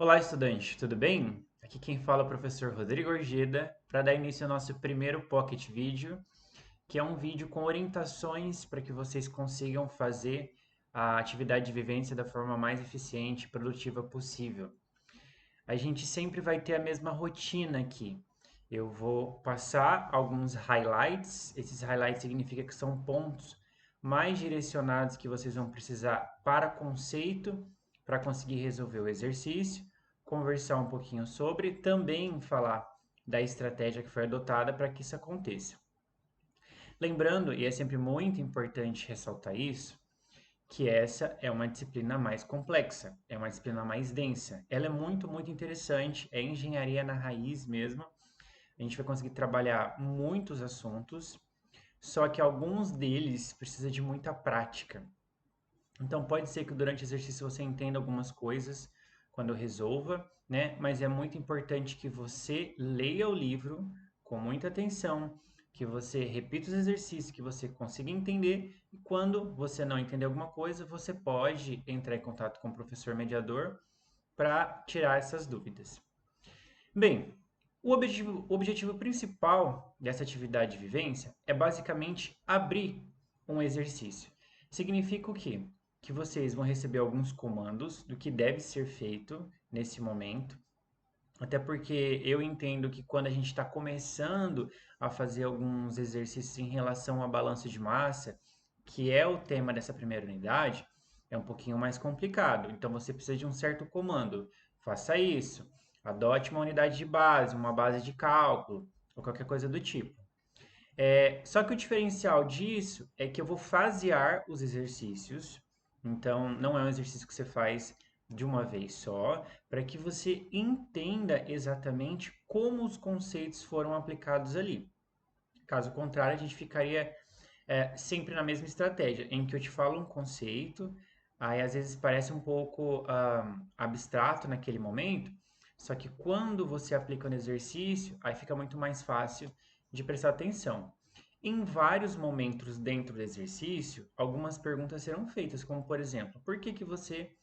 Olá, estudante, tudo bem? Aqui quem fala é o professor Rodrigo Orgeda para dar início ao nosso primeiro Pocket Vídeo, que é um vídeo com orientações para que vocês consigam fazer a atividade de vivência da forma mais eficiente e produtiva possível. A gente sempre vai ter a mesma rotina aqui. Eu vou passar alguns highlights. Esses highlights significa que são pontos mais direcionados que vocês vão precisar para conceito, para conseguir resolver o exercício, conversar um pouquinho sobre, também falar da estratégia que foi adotada para que isso aconteça. Lembrando, e é sempre muito importante ressaltar isso, que essa é uma disciplina mais complexa, é uma disciplina mais densa. Ela é muito interessante, é engenharia na raiz mesmo. A gente vai conseguir trabalhar muitos assuntos, só que alguns deles precisa de muita prática. Então pode ser que durante o exercício você entenda algumas coisas quando eu resolva, né? Mas é muito importante que você leia o livro com muita atenção, que você repita os exercícios, que você consiga entender e quando você não entender alguma coisa, você pode entrar em contato com o professor mediador para tirar essas dúvidas. Bem, o objetivo principal dessa atividade de vivência é basicamente abrir um exercício. Significa o quê? Que vocês vão receber alguns comandos do que deve ser feito nesse momento. Até porque eu entendo que quando a gente está começando a fazer alguns exercícios em relação à balança de massa, que é o tema dessa primeira unidade, é um pouquinho mais complicado. Então você precisa de um certo comando. Faça isso. Adote uma unidade de base, uma base de cálculo, ou qualquer coisa do tipo. Só que o diferencial disso é que eu vou fasear os exercícios. Então, não é um exercício que você faz de uma vez só, para que você entenda exatamente como os conceitos foram aplicados ali. Caso contrário, a gente ficaria sempre na mesma estratégia, em que eu te falo um conceito, aí às vezes parece um pouco abstrato naquele momento, só que quando você aplica no exercício, aí fica muito mais fácil de prestar atenção. Em vários momentos dentro do exercício, algumas perguntas serão feitas, como por exemplo, por que que você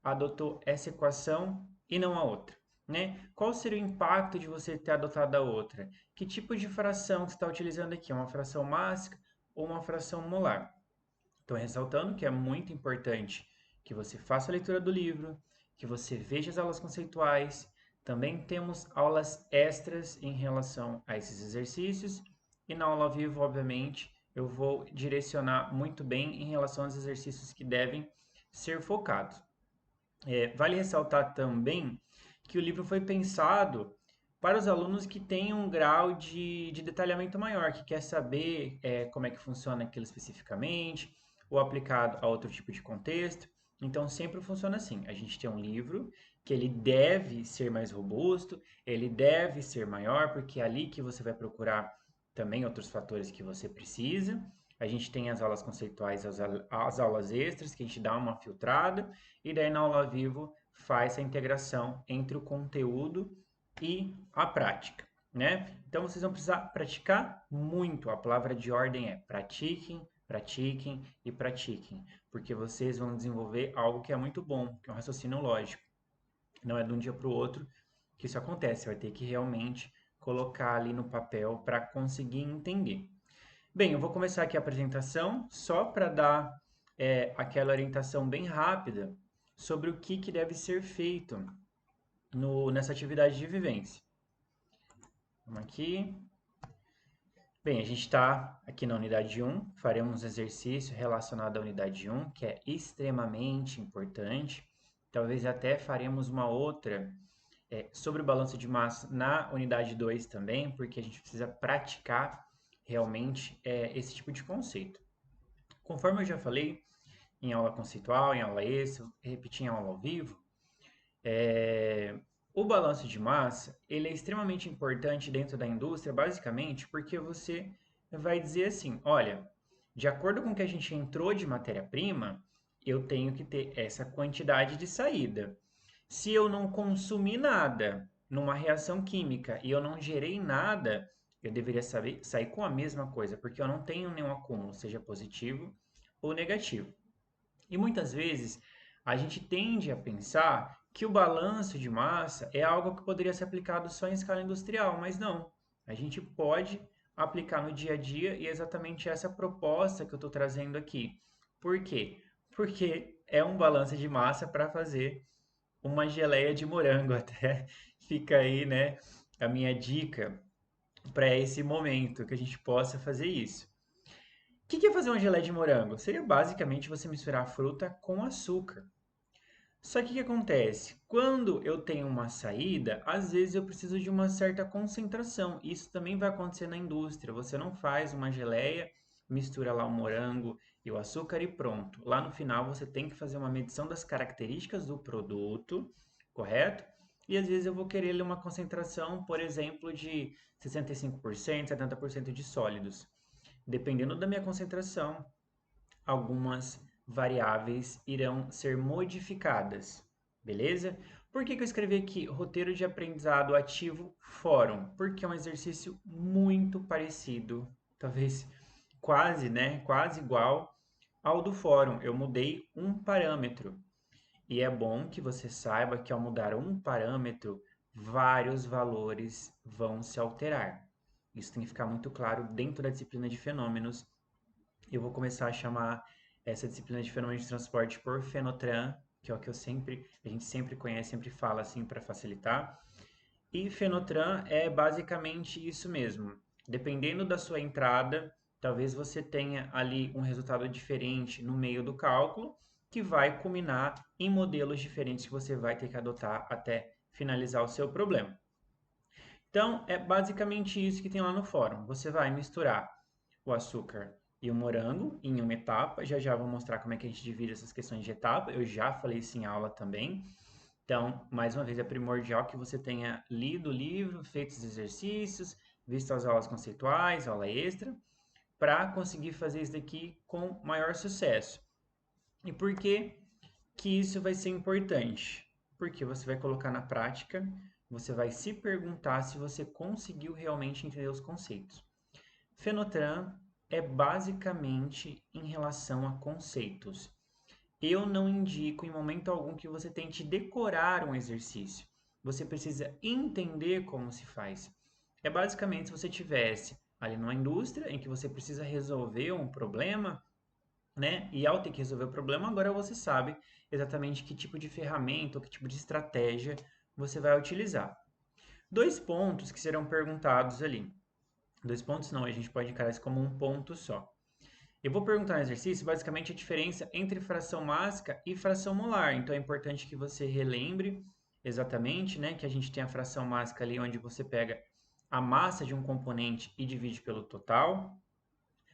adotou essa equação e não a outra? Né? Qual seria o impacto de você ter adotado a outra? Que tipo de fração você está utilizando aqui? Uma fração mássica ou uma fração molar? Então, ressaltando que é muito importante que você faça a leitura do livro, que você veja as aulas conceituais. Também temos aulas extras em relação a esses exercícios. E na aula ao vivo, obviamente, eu vou direcionar muito bem em relação aos exercícios que devem ser focados. Vale ressaltar também que o livro foi pensado para os alunos que têm um grau de detalhamento maior, que quer saber como é que funciona aquilo especificamente, ou aplicado a outro tipo de contexto. Então, sempre funciona assim. A gente tem um livro que ele deve ser mais robusto, ele deve ser maior, porque é ali que você vai procurar também outros fatores que você precisa. A gente tem as aulas conceituais, as aulas extras, que a gente dá uma filtrada, e daí na aula ao vivo faz a integração entre o conteúdo e a prática, né? Então vocês vão precisar praticar muito. A palavra de ordem é pratiquem, pratiquem e pratiquem, porque vocês vão desenvolver algo que é muito bom, que é um raciocínio lógico. Não é de um dia para o outro que isso acontece, você vai ter que realmente colocar ali no papel para conseguir entender. Bem, eu vou começar aqui a apresentação só para dar aquela orientação bem rápida sobre o que deve ser feito nessa atividade de vivência. Vamos aqui. Bem, a gente está aqui na unidade 1, faremos um exercício relacionado à unidade 1, que é extremamente importante. Talvez até faremos uma outra sobre o balanço de massa na unidade 2 também, porque a gente precisa praticar realmente esse tipo de conceito. Conforme eu já falei, em aula conceitual, em aula extra, repetir em aula ao vivo, é, o balanço de massa ele é extremamente importante dentro da indústria, basicamente porque você vai dizer assim, olha, de acordo com o que a gente entrou de matéria-prima, eu tenho que ter essa quantidade de saída. Se eu não consumir nada numa reação química e eu não gerei nada, eu deveria sair com a mesma coisa, porque eu não tenho nenhum acúmulo, seja positivo ou negativo. E muitas vezes a gente tende a pensar que o balanço de massa é algo que poderia ser aplicado só em escala industrial, mas não. A gente pode aplicar no dia a dia e é exatamente essa proposta que eu estou trazendo aqui. Por quê? Porque é um balanço de massa para fazer uma geleia de morango. Até fica aí, né, a minha dica para esse momento que a gente possa fazer isso. O que é fazer uma geleia de morango? Seria basicamente você misturar a fruta com açúcar. Só que o que acontece? Quando eu tenho uma saída, às vezes eu preciso de uma certa concentração. Isso também vai acontecer na indústria. Você não faz uma geleia, mistura lá o morango e o açúcar e pronto. Lá no final você tem que fazer uma medição das características do produto, correto? E às vezes eu vou querer uma concentração, por exemplo, de 65%, 70% de sólidos. Dependendo da minha concentração, algumas variáveis irão ser modificadas, beleza? Por que eu escrevi aqui roteiro de aprendizado ativo fórum? Porque é um exercício muito parecido, talvez quase, né? Quase igual ao do fórum. Eu mudei um parâmetro. E é bom que você saiba que ao mudar um parâmetro, vários valores vão se alterar. Isso tem que ficar muito claro dentro da disciplina de fenômenos. Eu vou começar a chamar essa disciplina de fenômenos de transporte por Fenotran, que é o que a gente sempre conhece, sempre fala assim para facilitar. E Fenotran é basicamente isso mesmo. Dependendo da sua entrada, talvez você tenha ali um resultado diferente no meio do cálculo, que vai culminar em modelos diferentes que você vai ter que adotar até finalizar o seu problema. Então, é basicamente isso que tem lá no fórum. Você vai misturar o açúcar e o morango em uma etapa. Já já vou mostrar como é que a gente divide essas questões de etapa. Eu já falei isso em aula também. Então, mais uma vez, é primordial que você tenha lido o livro, feito os exercícios, visto as aulas conceituais, aula extra, para conseguir fazer isso daqui com maior sucesso. E por que que isso vai ser importante? Porque você vai colocar na prática, você vai se perguntar se você conseguiu realmente entender os conceitos. Fenotran é basicamente em relação a conceitos. Eu não indico em momento algum que você tente decorar um exercício. Você precisa entender como se faz. É basicamente se você tivesse ali numa indústria em que você precisa resolver um problema, né? E ao ter que resolver o problema, agora você sabe exatamente que tipo de ferramenta ou que tipo de estratégia você vai utilizar. Dois pontos que serão perguntados ali. Dois pontos não, a gente pode encarar isso como um ponto só. Eu vou perguntar no exercício basicamente a diferença entre fração mássica e fração molar. Então é importante que você relembre exatamente, né, que a gente tem a fração mássica ali onde você pega a massa de um componente e divide pelo total.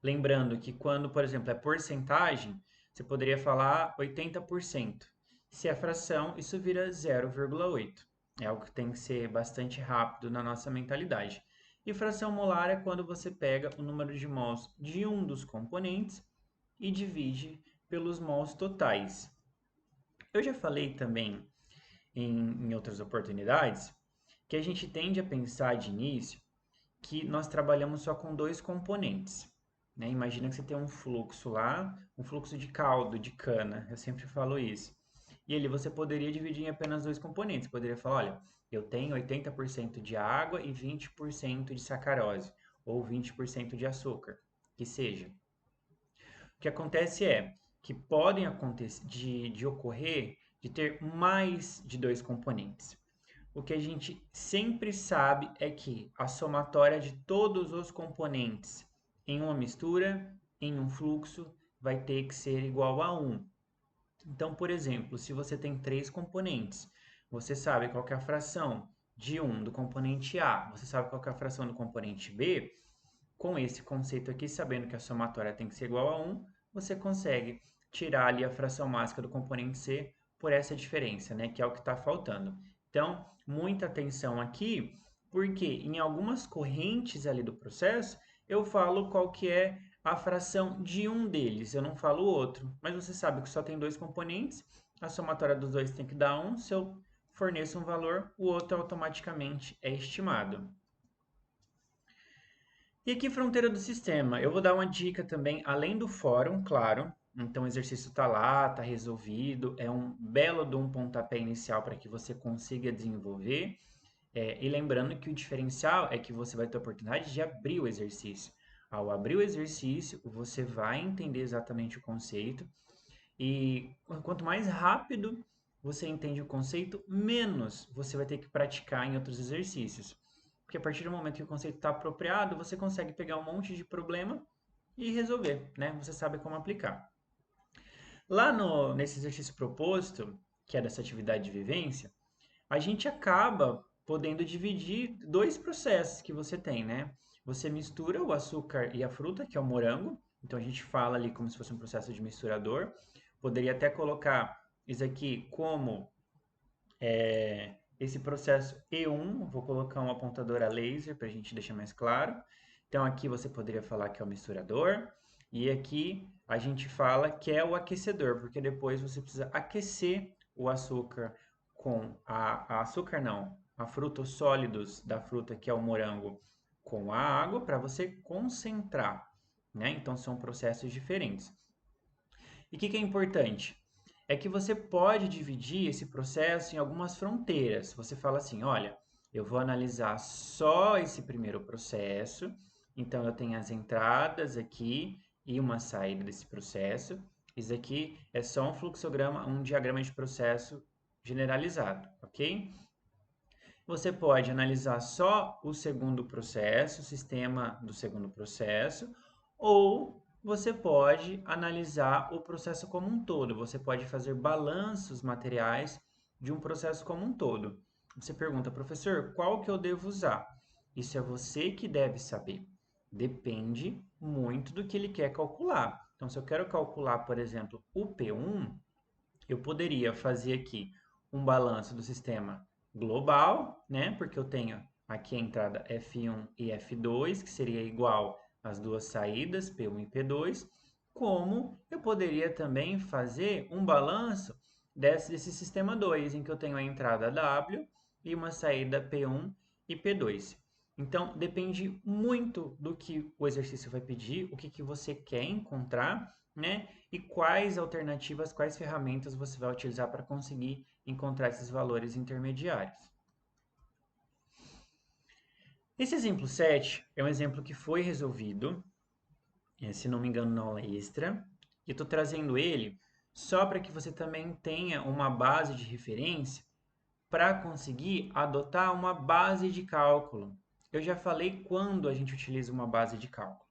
Lembrando que quando, por exemplo, é porcentagem, você poderia falar 80%. Se é fração, isso vira 0,8. É algo que tem que ser bastante rápido na nossa mentalidade. E fração molar é quando você pega o número de mols de um dos componentes e divide pelos mols totais. Eu já falei também em outras oportunidades que a gente tende a pensar de início que nós trabalhamos só com dois componentes. Né? Imagina que você tem um fluxo lá, um fluxo de caldo, de cana, eu sempre falo isso. E ali você poderia dividir em apenas dois componentes. Poderia falar, olha, eu tenho 80% de água e 20% de sacarose, ou 20% de açúcar, que seja. O que acontece é que podem acontecer de ocorrer de ter mais de dois componentes. O que a gente sempre sabe é que a somatória de todos os componentes em uma mistura, em um fluxo, vai ter que ser igual a 1. Então, por exemplo, se você tem três componentes, você sabe qual que é a fração de um do componente A, você sabe qual que é a fração do componente B, com esse conceito aqui, sabendo que a somatória tem que ser igual a 1, você consegue tirar ali a fração mássica do componente C por essa diferença, né, que é o que está faltando. Então, muita atenção aqui, porque em algumas correntes ali do processo, eu falo qual que é a fração de um deles, eu não falo o outro. Mas você sabe que só tem dois componentes, a somatória dos dois tem que dar 1, se eu forneço um valor, o outro automaticamente é estimado. E aqui, fronteira do sistema. Eu vou dar uma dica também, além do fórum, claro. Então o exercício está lá, está resolvido, é um belo de um pontapé inicial para que você consiga desenvolver. E lembrando que o diferencial é que você vai ter a oportunidade de abrir o exercício. Ao abrir o exercício, você vai entender exatamente o conceito e quanto mais rápido você entende o conceito, menos você vai ter que praticar em outros exercícios. Porque a partir do momento que o conceito está apropriado, você consegue pegar um monte de problema e resolver, né? Você sabe como aplicar. Lá nesse exercício proposto, que é dessa atividade de vivência, a gente acaba podendo dividir dois processos que você tem, né? Você mistura o açúcar e a fruta, que é o morango. Então a gente fala ali como se fosse um processo de misturador. Poderia até colocar isso aqui como esse processo E1. Vou colocar um apontador a laser para a gente deixar mais claro. Então aqui você poderia falar que é o misturador. E aqui a gente fala que é o aquecedor, porque depois você precisa aquecer o açúcar com a açúcar não, a fruta, os sólidos da fruta, que é o morango, com a água para você concentrar, né? Então são processos diferentes. E o que é importante? É que você pode dividir esse processo em algumas fronteiras. Você fala assim, olha, eu vou analisar só esse primeiro processo, então eu tenho as entradas aqui e uma saída desse processo. Isso aqui é só um fluxograma, um diagrama de processo generalizado, ok? Você pode analisar só o segundo processo, o sistema do segundo processo, ou você pode analisar o processo como um todo. Você pode fazer balanços materiais de um processo como um todo. Você pergunta, professor, qual que eu devo usar? Isso é você que deve saber. Depende muito do que ele quer calcular. Então, se eu quero calcular, por exemplo, o P1, eu poderia fazer aqui um balanço do sistema global, né? Porque eu tenho aqui a entrada F1 e F2, que seria igual às duas saídas, P1 e P2, como eu poderia também fazer um balanço desse sistema 2, em que eu tenho a entrada W e uma saída P1 e P2. Então, depende muito do que o exercício vai pedir, o que você quer encontrar, né? E quais alternativas, quais ferramentas você vai utilizar para conseguir encontrar esses valores intermediários. Esse exemplo 7 é um exemplo que foi resolvido, se não me engano, na aula extra, e estou trazendo ele só para que você também tenha uma base de referência para conseguir adotar uma base de cálculo. Eu já falei quando a gente utiliza uma base de cálculo.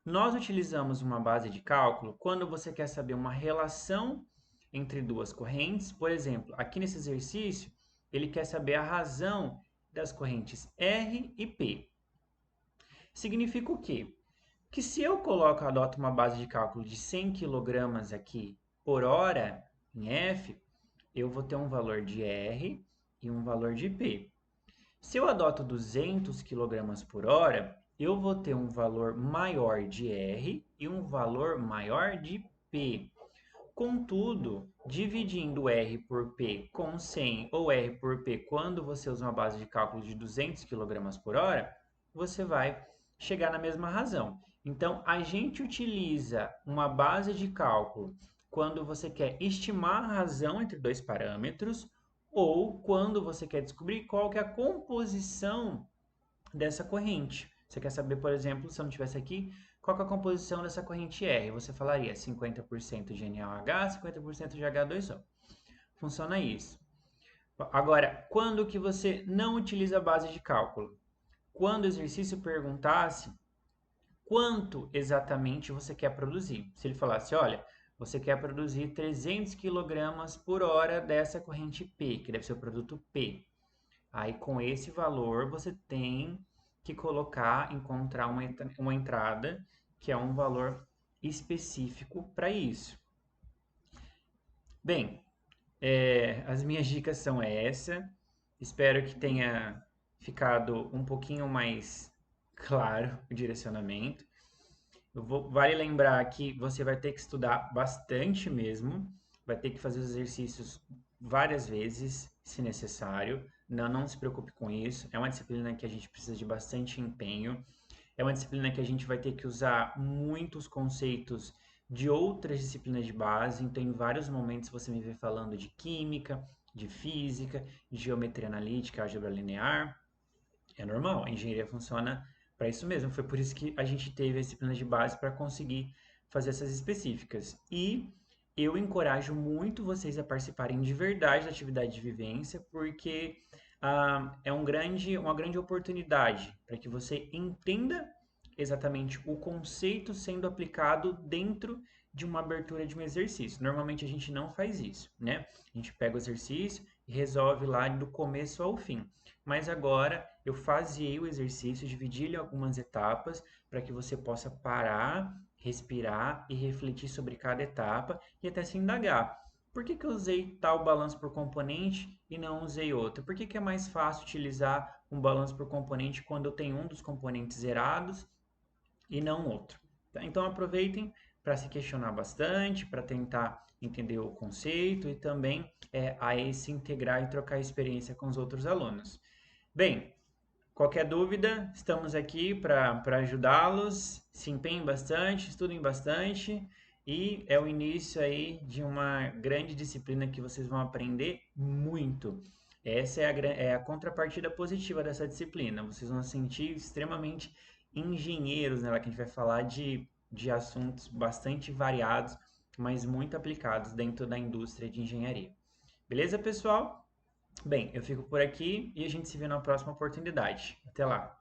Nós utilizamos uma base de cálculo quando você quer saber uma relação entre duas correntes. Por exemplo, aqui nesse exercício, ele quer saber a razão das correntes R e P. Significa o quê? Que se eu adoto uma base de cálculo de 100 kg aqui por hora em F, eu vou ter um valor de R e um valor de P. Se eu adoto 200 kg por hora, eu vou ter um valor maior de R e um valor maior de P. Contudo, dividindo R por P com 100 ou R por P quando você usa uma base de cálculo de 200 kg por hora, você vai chegar na mesma razão. Então, a gente utiliza uma base de cálculo quando você quer estimar a razão entre dois parâmetros ou quando você quer descobrir qual que é a composição dessa corrente. Você quer saber, por exemplo, se eu não tivesse aqui, qual que é a composição dessa corrente R? Você falaria 50% de NaOH, 50% de H2O. Funciona isso. Agora, quando que você não utiliza a base de cálculo? Quando o exercício perguntasse quanto exatamente você quer produzir. Se ele falasse, olha, você quer produzir 300 kg por hora dessa corrente P, que deve ser o produto P. Aí, com esse valor, você tem que encontrar uma entrada que é um valor específico para isso. Bem, as minhas dicas são essa. Espero que tenha ficado um pouquinho mais claro o direcionamento. Vale lembrar que você vai ter que estudar bastante mesmo, vai ter que fazer os exercícios várias vezes, se necessário. Não se preocupe com isso. É uma disciplina que a gente precisa de bastante empenho. É uma disciplina que a gente vai ter que usar muitos conceitos de outras disciplinas de base, então em vários momentos você me vê falando de química, de física, de geometria analítica, álgebra linear. É normal, a engenharia funciona para isso mesmo. Foi por isso que a gente teve a disciplina de base para conseguir fazer essas específicas. E eu encorajo muito vocês a participarem de verdade da atividade de vivência, porque é uma grande oportunidade para que você entenda exatamente o conceito sendo aplicado dentro de uma abertura de um exercício. Normalmente a gente não faz isso, né? A gente pega o exercício e resolve lá do começo ao fim. Mas agora eu faziei o exercício, dividi ele em algumas etapas para que você possa parar, respirar e refletir sobre cada etapa e até se indagar. Por que eu usei tal balanço por componente e não usei outro? Por que é mais fácil utilizar um balanço por componente quando eu tenho um dos componentes zerados e não outro? Tá? Então aproveitem para se questionar bastante, para tentar entender o conceito e também aí se integrar e trocar experiência com os outros alunos. Bem, qualquer dúvida, estamos aqui para ajudá-los. Se empenhem bastante, estudem bastante e é o início aí de uma grande disciplina que vocês vão aprender muito. Essa é a contrapartida positiva dessa disciplina. Vocês vão se sentir extremamente engenheiros nela, que a gente vai falar de assuntos bastante variados, mas muito aplicados dentro da indústria de engenharia. Beleza, pessoal? Bem, eu fico por aqui e a gente se vê na próxima oportunidade. Até lá!